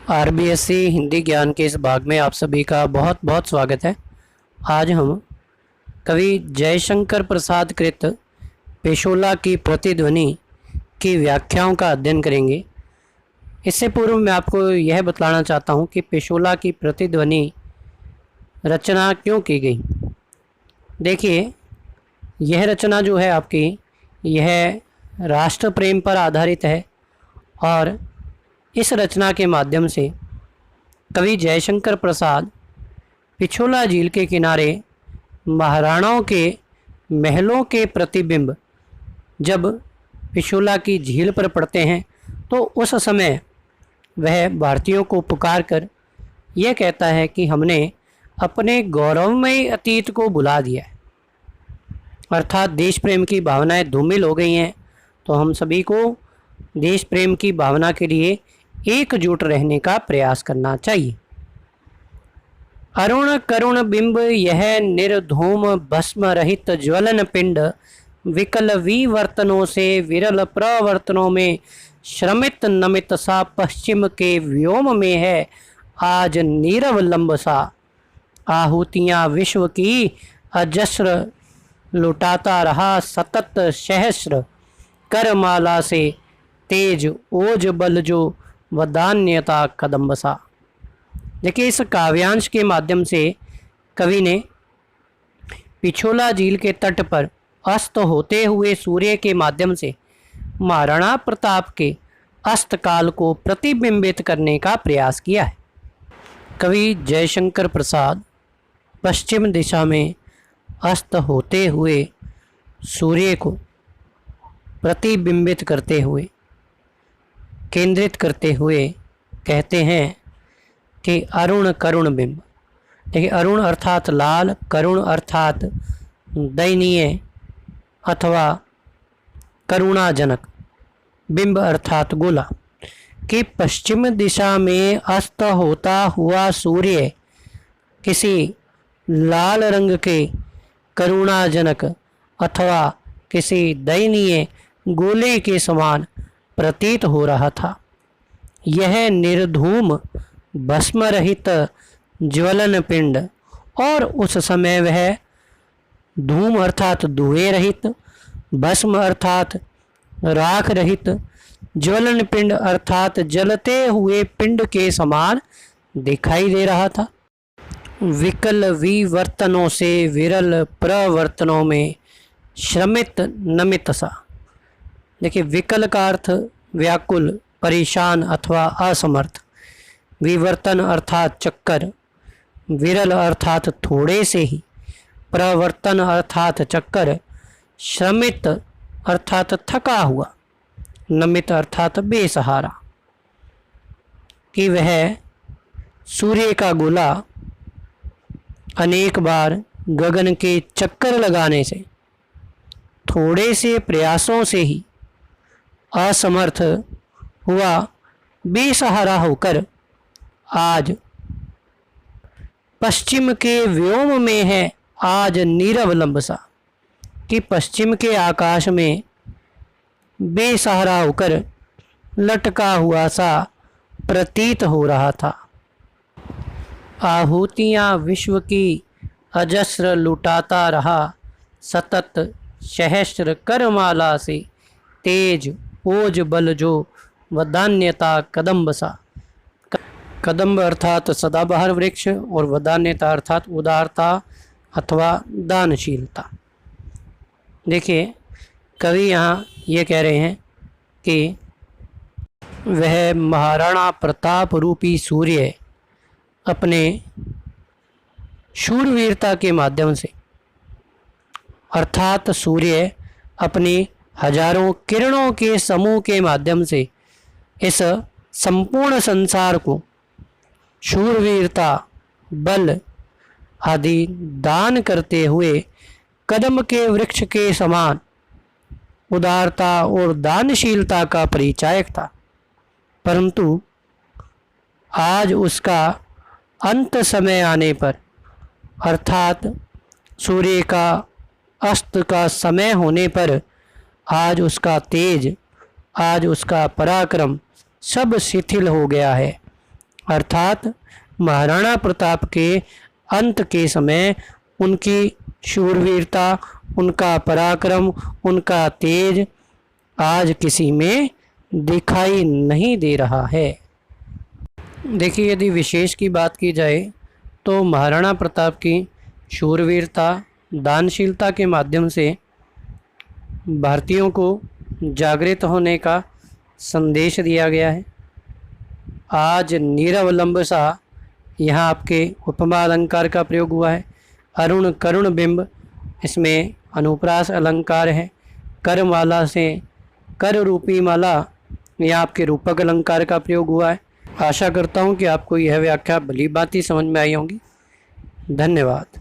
RBSC Hindi ज्ञान के इस भाग में आप सभी का बहुत बहुत स्वागत है। आज हम कवि जयशंकर प्रसाद कृत पेशोला की प्रतिध्वनि की व्याख्याओं का अध्ययन करेंगे। इससे पूर्व मैं आपको यह बतलाना चाहता हूँ कि पेशोला की प्रतिध्वनि रचना क्यों की गई। देखिए, यह रचना जो है आपकी, यह राष्ट्र प्रेम पर आधारित है और इस रचना के माध्यम से कवि जयशंकर प्रसाद पिछोला झील के किनारे महाराणाओं के महलों के प्रतिबिंब जब पिछोला की झील पर पड़ते हैं तो उस समय वह भारतीयों को पुकार कर यह कहता है कि हमने अपने गौरवमयी अतीत को भुला दिया है, अर्थात देश प्रेम की भावनाएं धूमिल हो गई हैं। तो हम सभी को देश प्रेम की भावना के लिए एकजुट रहने का प्रयास करना चाहिए। अरुण करुण बिंब यह निर्धूम भस्म रहित ज्वलन पिंड विकल विवर्तनों से विरल प्रवर्तनों में श्रमित नमित सा पश्चिम के व्योम में है आज नीरव लंब सा। आहुतियाँ विश्व की अजस्र लुटाता रहा सतत सहस्र करमाला से तेज ओज बल जो वदान्यता कदम्बसा। देखिए, इस काव्यांश के माध्यम से कवि ने पिछोला झील के तट पर अस्त होते हुए सूर्य के माध्यम से महाराणा प्रताप के अस्त काल को प्रतिबिंबित करने का प्रयास किया है। कवि जयशंकर प्रसाद पश्चिम दिशा में अस्त होते हुए सूर्य को प्रतिबिंबित करते हुए, केंद्रित करते हुए कहते हैं कि अरुण करुण बिंब। देखिए, अरुण अर्थात लाल, करुण अर्थात दयनीय अथवा करुणाजनक, बिंब अर्थात गोला। कि पश्चिम दिशा में अस्त होता हुआ सूर्य किसी लाल रंग के करुणाजनक अथवा किसी दयनीय गोले के समान प्रतीत हो रहा था। यह निर्धूम भस्म रहित ज्वलन पिंड, और उस समय वह धूम अर्थात धुएं रहित, भस्म अर्थात राख रहित, ज्वलन पिंड अर्थात जलते हुए पिंड के समान दिखाई दे रहा था। विकल विवर्तनों से विरल प्रवर्तनों में श्रमित नमित सा। देखिए, विकल का अर्थ व्याकुल, परेशान अथवा असमर्थ, विवर्तन अर्थात चक्कर, विरल अर्थात थोड़े से ही, प्रवर्तन अर्थात चक्कर, श्रमित अर्थात थका हुआ, नमित अर्थात बेसहारा। कि वह सूर्य का गोला अनेक बार गगन के चक्कर लगाने से, थोड़े से प्रयासों से ही असमर्थ हुआ, बेसहारा होकर आज पश्चिम के व्योम में है आज नीरव लंबसा। कि पश्चिम के आकाश में बेसहारा होकर लटका हुआ सा प्रतीत हो रहा था। आहुतियाँ विश्व की अजस्र लुटाता रहा सतत सहस्र करमाला से तेज ओज बल जो वदान्यता कदम्बसा। कदम्ब अर्थात सदाबहार वृक्ष और वदान्यता अर्थात उदारता अथवा दानशीलता। देखिए, कवि यहाँ ये कह रहे हैं कि वह महाराणा प्रताप रूपी सूर्य अपने शूरवीरता के माध्यम से, अर्थात सूर्य अपनी हजारों किरणों के समूह के माध्यम से इस संपूर्ण संसार को शूरवीरता, बल आदि दान करते हुए कदम के वृक्ष के समान उदारता और दानशीलता का परिचायक था। परंतु आज उसका अंत समय आने पर, अर्थात सूर्य का अस्त का समय होने पर, आज उसका तेज, आज उसका पराक्रम सब शिथिल हो गया है अर्थात महाराणा प्रताप के अंत के समय उनकी शूरवीरता, उनका पराक्रम, उनका तेज आज किसी में दिखाई नहीं दे रहा है। देखिए, यदि विशेष की बात की जाए तो महाराणा प्रताप की शूरवीरता, दानशीलता के माध्यम से भारतीयों को जागृत होने का संदेश दिया गया है। आज नीरवलंब सा यहाँ आपके उपमा अलंकार का प्रयोग हुआ है। अरुण करुण बिंब, इसमें अनुप्रास अलंकार है। करमाला से कर रूपी माला, यह आपके रूपक अलंकार का प्रयोग हुआ है। आशा करता हूँ कि आपको यह व्याख्या भली भांति समझ में आई होगी। धन्यवाद।